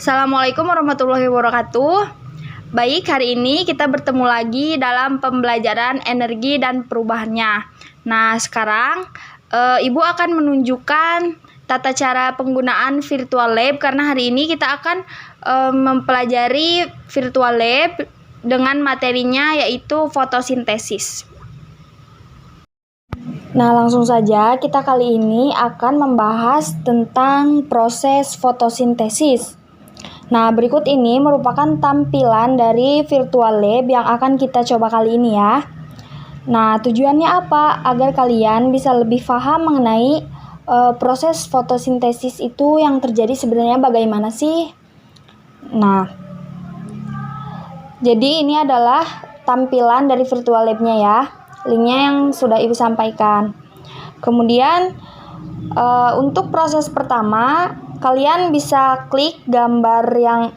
Assalamualaikum warahmatullahi wabarakatuh. Baik, hari ini kita bertemu lagi dalam pembelajaran energi dan perubahannya. Nah, sekarang Ibu akan menunjukkan tata cara penggunaan virtual lab karena hari ini kita akan mempelajari virtual lab dengan materinya yaitu fotosintesis. Nah, langsung saja kita kali ini akan membahas tentang proses fotosintesis. Nah, berikut ini merupakan tampilan dari virtual lab yang akan kita coba kali ini ya. Nah, tujuannya apa? Agar kalian bisa lebih paham mengenai proses fotosintesis itu yang terjadi sebenarnya bagaimana sih? Nah, jadi ini adalah tampilan dari virtual lab-nya ya. Linknya yang sudah Ibu sampaikan. Kemudian untuk proses pertama, kalian bisa klik gambar yang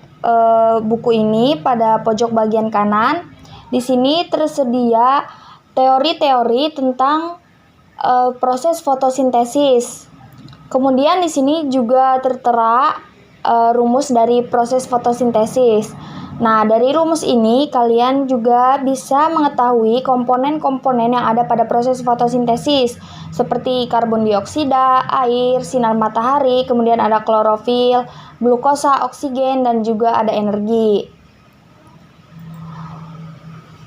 buku ini pada pojok bagian kanan. Di sini tersedia teori-teori tentang proses fotosintesis. Kemudian di sini juga tertera rumus dari proses fotosintesis. Nah, dari rumus ini kalian juga bisa mengetahui komponen-komponen yang ada pada proses fotosintesis seperti karbon dioksida, air, sinar matahari, kemudian ada klorofil, glukosa, oksigen, dan juga ada energi.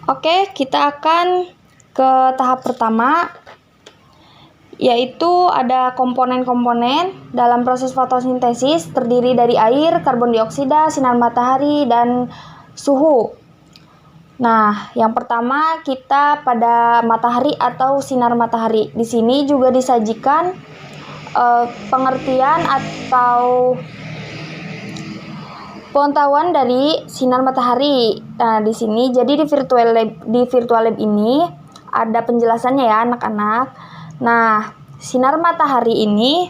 Oke, kita akan ke tahap pertama, yaitu ada komponen-komponen dalam proses fotosintesis terdiri dari air, karbon dioksida, sinar matahari, dan suhu. Nah, yang pertama kita pada matahari atau sinar matahari. Di sini juga disajikan pengertian atau pengetahuan dari sinar matahari. Nah, di sini jadi di virtual lab ini ada penjelasannya ya anak-anak. Nah, sinar matahari ini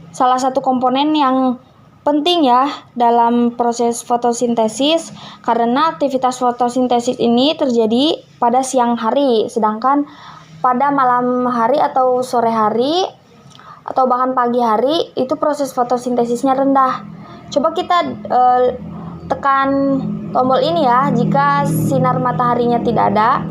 salah satu komponen yang penting ya dalam proses fotosintesis karena aktivitas fotosintesis ini terjadi pada siang hari, sedangkan pada malam hari atau sore hari atau bahkan pagi hari itu proses fotosintesisnya rendah. Coba kita tekan tombol ini ya jika sinar mataharinya tidak ada.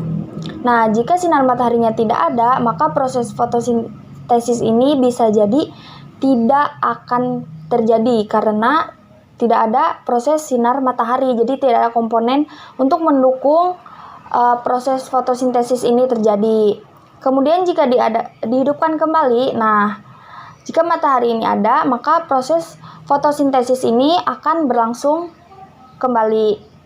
Nah, jika sinar mataharinya tidak ada, maka proses fotosintesis ini bisa jadi tidak akan terjadi karena tidak ada proses sinar matahari. Jadi tidak ada komponen untuk mendukung proses fotosintesis ini terjadi. Kemudian jika dihidupkan kembali, nah jika matahari ini ada, maka proses fotosintesis ini akan berlangsung kembali.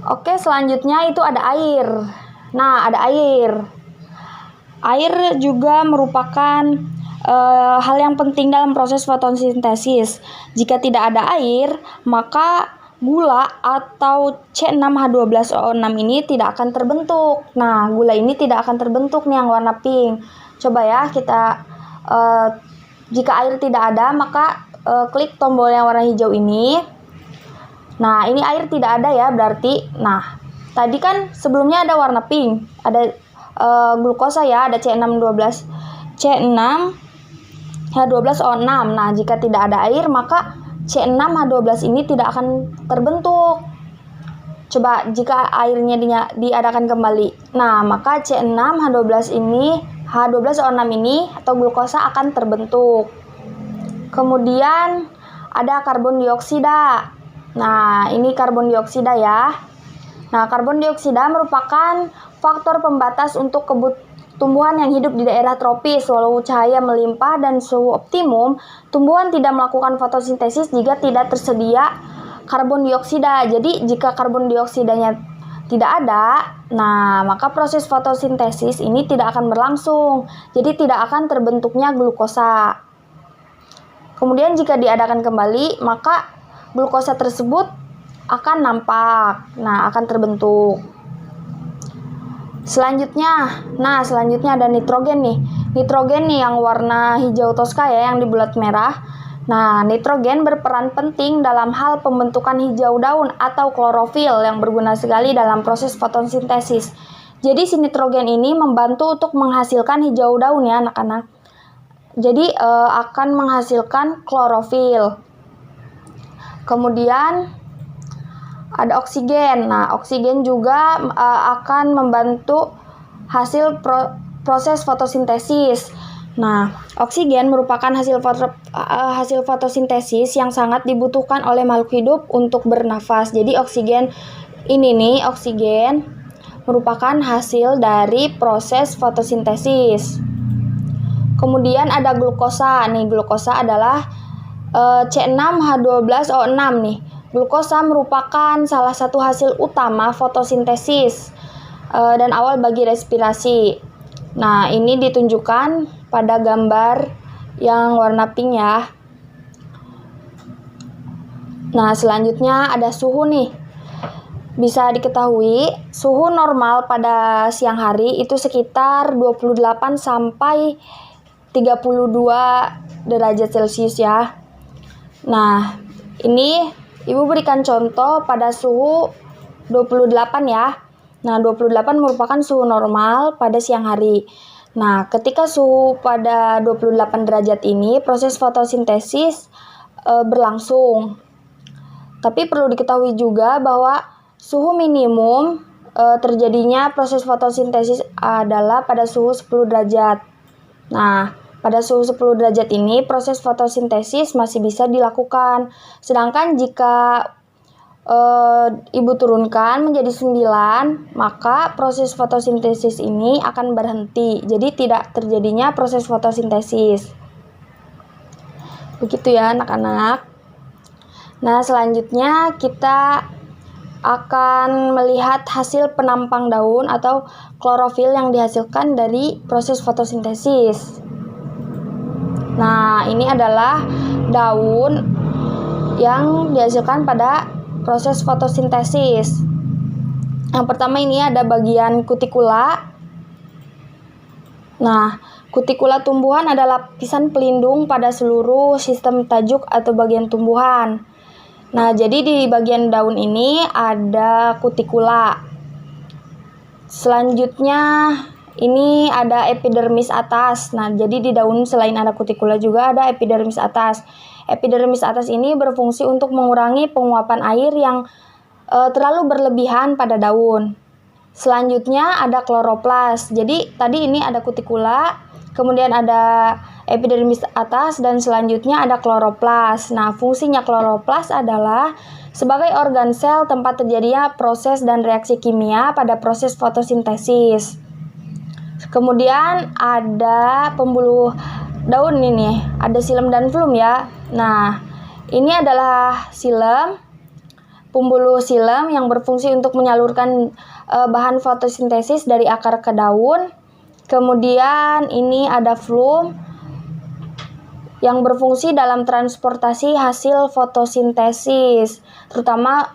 Oke, selanjutnya itu ada air. Nah, ada air. Air juga merupakan hal yang penting dalam proses fotosintesis. Jika tidak ada air, maka gula atau C6H12O6 ini tidak akan terbentuk. Nah, gula ini tidak akan terbentuk nih yang warna pink. Coba ya kita jika air tidak ada, maka klik tombol yang warna hijau ini. Nah, ini air tidak ada ya berarti. Nah, tadi kan sebelumnya ada warna pink, ada glukosa ya, ada C6H12O6. Nah, jika tidak ada air, maka C6H12 ini tidak akan terbentuk. Coba jika airnya diadakan kembali. Nah, maka C6H12 ini, H12O6 ini atau glukosa akan terbentuk. Kemudian ada karbon dioksida. Nah, ini karbon dioksida ya. Nah, karbon dioksida merupakan faktor pembatas untuk tumbuhan yang hidup di daerah tropis. Walau cahaya melimpah dan suhu optimum, tumbuhan tidak melakukan fotosintesis jika tidak tersedia karbon dioksida. Jadi, jika karbon dioksidanya tidak ada, nah maka proses fotosintesis ini tidak akan berlangsung. Jadi, tidak akan terbentuknya glukosa. Kemudian, jika diadakan kembali, maka glukosa tersebut akan nampak, nah akan terbentuk. Selanjutnya ada nitrogen nih. Nitrogen nih yang warna hijau toska ya, yang di bulat merah. Nah, nitrogen berperan penting dalam hal pembentukan hijau daun atau klorofil yang berguna sekali dalam proses fotosintesis. Jadi si nitrogen ini membantu untuk menghasilkan hijau daun ya anak-anak. Jadi akan menghasilkan klorofil. Kemudian ada oksigen. Nah, oksigen juga akan membantu hasil proses fotosintesis. Nah, oksigen merupakan hasil fotosintesis yang sangat dibutuhkan oleh makhluk hidup untuk bernafas. Jadi oksigen merupakan hasil dari proses fotosintesis. Kemudian ada glukosa. Nih, glukosa adalah C6H12O6 nih. Glukosa merupakan salah satu hasil utama fotosintesis dan awal bagi respirasi. Nah, ini ditunjukkan pada gambar yang warna pink ya. Nah, selanjutnya ada suhu nih. Bisa diketahui, suhu normal pada siang hari itu sekitar 28 sampai 32 derajat Celcius ya. Nah, ini Ibu berikan contoh pada suhu 28 ya. Nah, 28 merupakan suhu normal pada siang hari. Nah, ketika suhu pada 28 derajat ini, proses fotosintesis berlangsung. Tapi perlu diketahui juga bahwa suhu minimum terjadinya proses fotosintesis adalah pada suhu 10 derajat. Nah, pada suhu 10 derajat ini proses fotosintesis masih bisa dilakukan. Sedangkan jika Ibu turunkan menjadi 9, maka proses fotosintesis ini akan berhenti. Jadi tidak terjadinya proses fotosintesis. Begitu ya anak-anak. Nah, selanjutnya kita akan melihat hasil penampang daun atau klorofil yang dihasilkan dari proses fotosintesis. Nah, ini adalah daun yang dihasilkan pada proses fotosintesis. Yang pertama ini ada bagian kutikula. Nah, kutikula tumbuhan adalah lapisan pelindung pada seluruh sistem tajuk atau bagian tumbuhan. Nah, jadi di bagian daun ini ada kutikula. Selanjutnya ini ada epidermis atas. Nah, jadi di daun selain ada kutikula juga ada epidermis atas. Epidermis atas ini berfungsi untuk mengurangi penguapan air yang terlalu berlebihan pada daun. Selanjutnya ada kloroplas. Jadi tadi ini ada kutikula, kemudian ada epidermis atas, dan selanjutnya ada kloroplas. Nah, fungsinya kloroplas adalah sebagai organ sel tempat terjadinya proses dan reaksi kimia pada proses fotosintesis. Kemudian ada pembuluh daun ini, ada xilem dan flum ya. Nah, ini adalah xilem, pembuluh xilem yang berfungsi untuk menyalurkan bahan fotosintesis dari akar ke daun. Kemudian ini ada flum yang berfungsi dalam transportasi hasil fotosintesis, terutama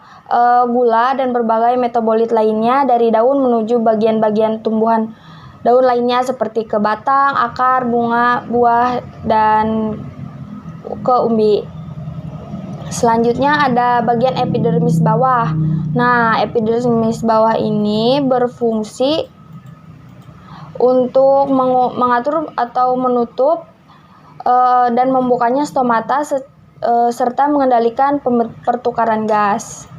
gula dan berbagai metabolit lainnya dari daun menuju bagian-bagian tumbuhan daun lainnya seperti ke batang, akar, bunga, buah, dan ke umbi. Selanjutnya ada bagian epidermis bawah. Nah, epidermis bawah ini berfungsi untuk mengatur atau menutup dan membukanya stomata serta mengendalikan pertukaran gas.